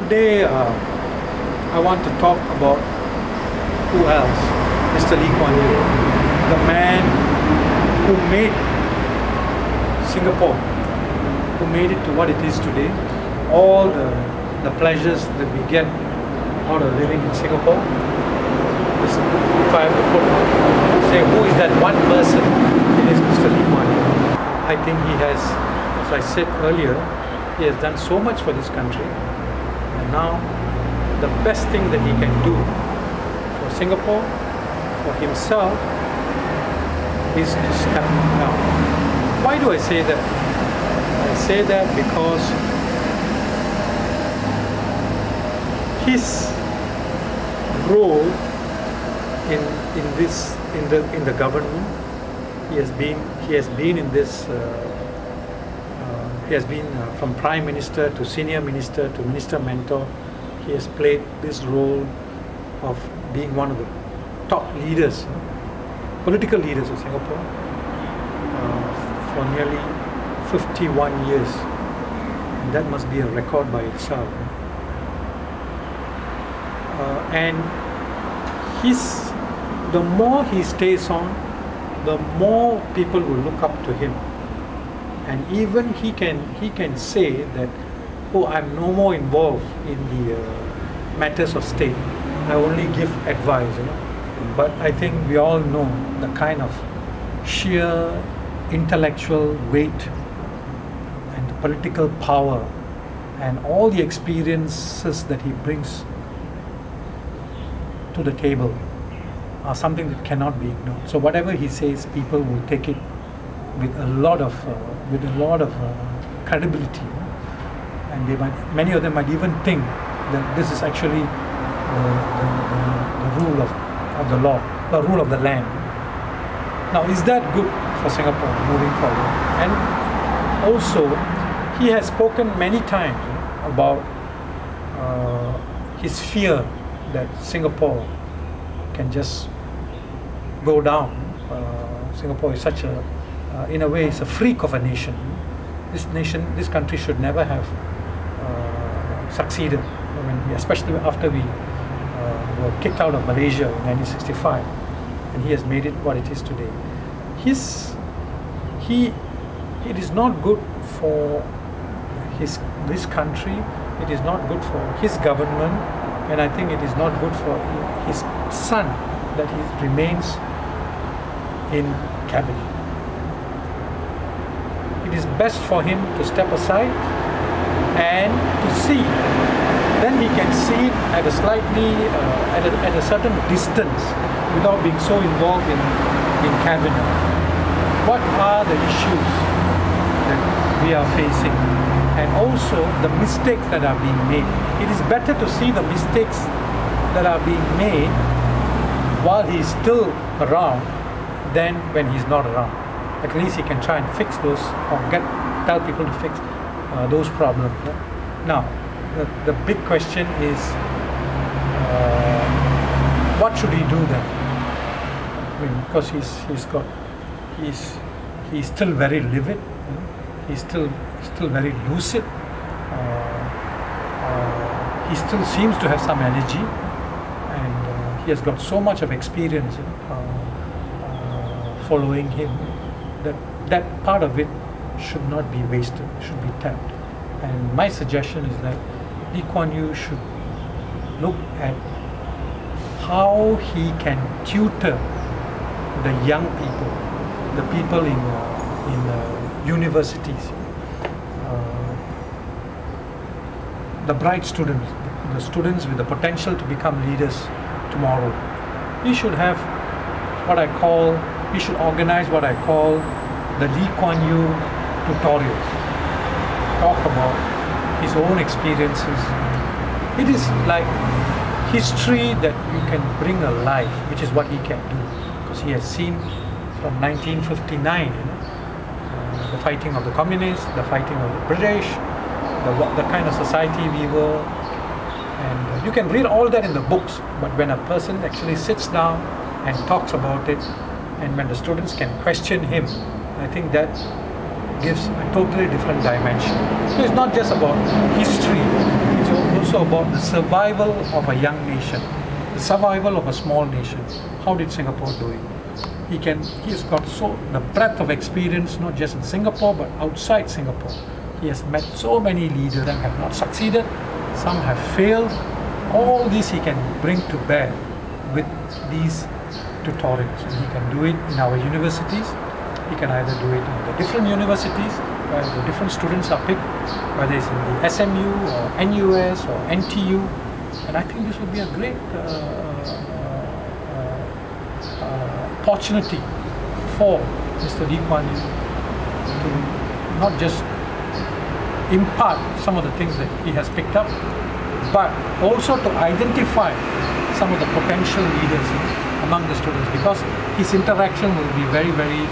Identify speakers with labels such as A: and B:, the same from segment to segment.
A: Today, I want to talk about who else? Mr. Lee Kuan Yew, the man who made Singapore, who made it to what it is today. All the pleasures that we get out of living in Singapore. If I have to say who is that one person, it is Mr. Lee Kuan Yew. I think he has, as I said earlier, he has done so much for this country. And now, the best thing that he can do for Singapore, for himself, is to step down. Why do I say that? I say that because his role in the government, he has been in this. He has been from Prime Minister to Senior Minister to Minister Mentor. He has played this role of being one of the top leaders, political leaders of Singapore for nearly 51 years. And that must be a record by itself. And the more he stays on, the more people will look up to him. And even he can say that, oh, I'm no more involved in the matters of state. I only give advice, But I think we all know the kind of sheer intellectual weight and the political power and all the experiences that he brings to the table are something that cannot be ignored. So whatever he says, people will take it with a lot of credibility, and many of them might even think that this is actually the rule of the law, the rule of the land. Now, is that good for Singapore moving forward? And also, he has spoken many times about his fear that Singapore can just go down. Singapore is such a in a way, it's a freak of a nation. This country should never have succeeded, especially after we were kicked out of Malaysia in 1965, and he has made it what it is today. It is not good for this country. It is not good for his government, and I think it is not good for his son that he remains in cabinet. It is best for him to step aside and to see. Then he can see at a slightly, at a certain distance, without being so involved in cabinet. What are the issues that we are facing, and also the mistakes that are being made? It is better to see the mistakes that are being made while he is still around than when he's not around. At least he can try and fix those, or tell people to fix those problems. Now, the big question is, what should he do then? I mean, because he's still very livid. He's still very lucid. He still seems to have some energy, and he has got so much of experience following him. That part of it should not be wasted, should be tapped. And my suggestion is that Lee Kuan Yew should look at how he can tutor the young people, the people in universities, the bright students, the students with the potential to become leaders tomorrow. He should have he should organize what I call the Lee Kuan Yew tutorials. Talk about his own experiences. It is like history that you can bring alive, which is what he can do, because he has seen from 1959 the fighting of the communists, the fighting of the British, the kind of society we were, and you can read all that in the books, but when a person actually sits down and talks about it, and when the students can question him, I think that gives a totally different dimension. So it's not just about history, It's also about the survival of a young nation, the survival of a small nation. How did Singapore do it? He's got the breadth of experience, not just in Singapore, but outside Singapore. He has met so many leaders that have not succeeded, some have failed. All this he can bring to bear with these tutorials. And he can do it in our universities. He can either do it in the different universities where the different students are picked, whether it's in the SMU or NUS or NTU. And I think this would be a great opportunity for Mr. Lee Kuan Yew to not just impart some of the things that he has picked up, but also to identify some of the potential leaders among the students, because his interaction will be very, very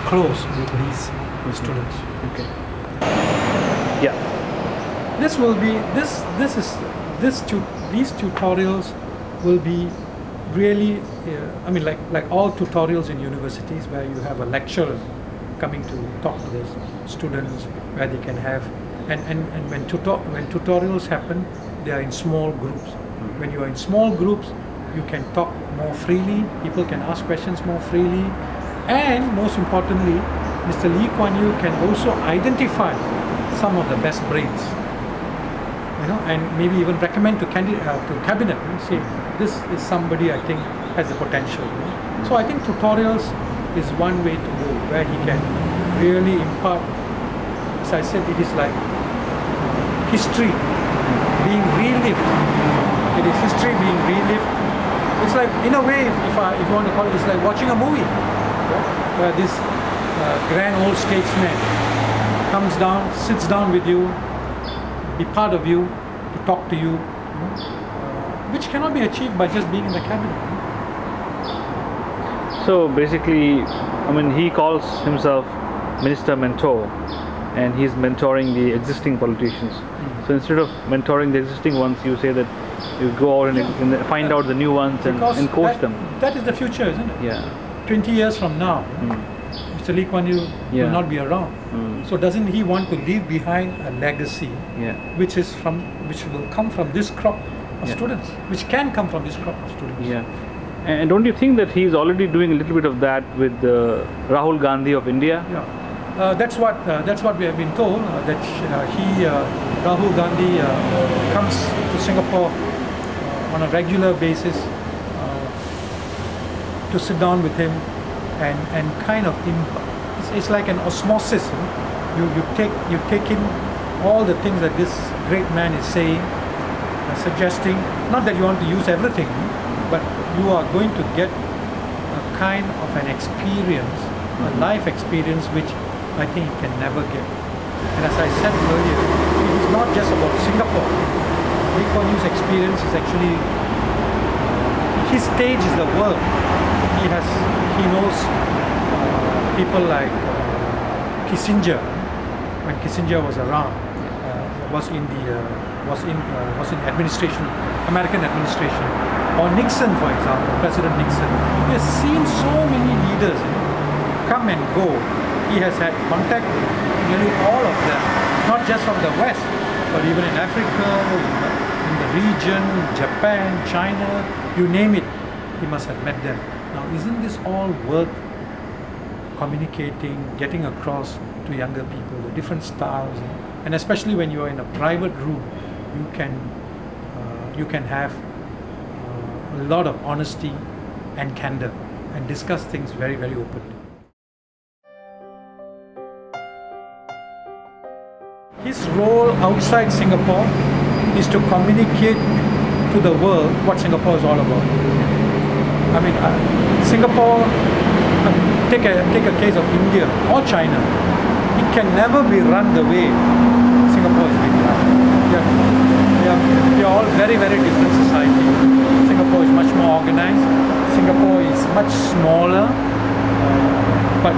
A: close with these students.
B: Okay. Yeah.
A: This will be these tutorials will be really, I mean, like all tutorials in universities where you have a lecturer coming to talk to the students, where they can have, and when tutorials happen, they are in small groups. When you are in small groups, you can talk more freely, people can ask questions more freely, and most importantly, Mr. Lee Kuan Yew can also identify some of the best brains, and maybe even recommend to cabinet, say this is somebody I think has the potential. So I think tutorials is one way to go, where he can really impart. As I said, it is like history being relived. It is history being relived. It's like, in a way, if you want to call it, it's like watching a movie, where this grand old statesman comes down, sits down with you, be part of you, to talk to you, which cannot be achieved by just being in the cabinet.
B: So basically, I mean, he calls himself Minister Mentor, and he's mentoring the existing politicians. So instead of mentoring the existing ones, you say that you go out and find out the new ones and coach them.
A: That is the future, isn't it?
B: Yeah.
A: 20 years from now, Mr. Lee Kuan Yew will not be around. So doesn't he want to leave behind a legacy, which will come from this crop of students, which can come from this crop of students?
B: Yeah. And don't you think that he's already doing a little bit of that with Rahul Gandhi of India?
A: Yeah. That's what we have been told, that Rahul Gandhi comes to Singapore on a regular basis to sit down with him and kind of it's like an osmosis. You take in all the things that this great man is saying, suggesting. Not that you want to use everything, but you are going to get a kind of an experience, a life experience, which I think you can never get. And as I said earlier, it is not just about Singapore. Lee Kuan Yew's experience is actually, his stage is the world. He knows people like Kissinger, when Kissinger was around, was in administration, American administration, or Nixon, for example, President Nixon. He has seen so many leaders come and go. He has had contact with nearly all of them, not just from the West, but even in Africa, in the region, Japan, China, you name it, he must have met them. Now, isn't this all worth communicating, getting across to younger people, the different styles, and especially when you are in a private room, you can have a lot of honesty and candor and discuss things very, very openly. His role outside Singapore is to communicate to the world what Singapore is all about. I mean, Singapore, take a case of India or China. It can never be run the way Singapore is being run. We are all very, very different society. Singapore is much more organized. Singapore is much smaller. But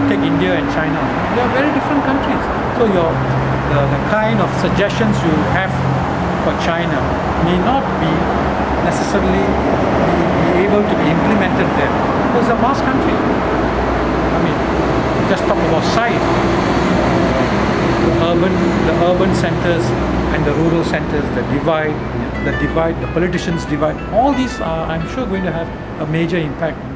A: take India and China. They are very different countries. So the kind of suggestions you have for China may not be necessarily be able to be implemented there. Because it's a vast country. I mean, just talk about size. The urban the urban centers and the rural centers, the divide, the politicians divide, all these are, I'm sure, going to have a major impact on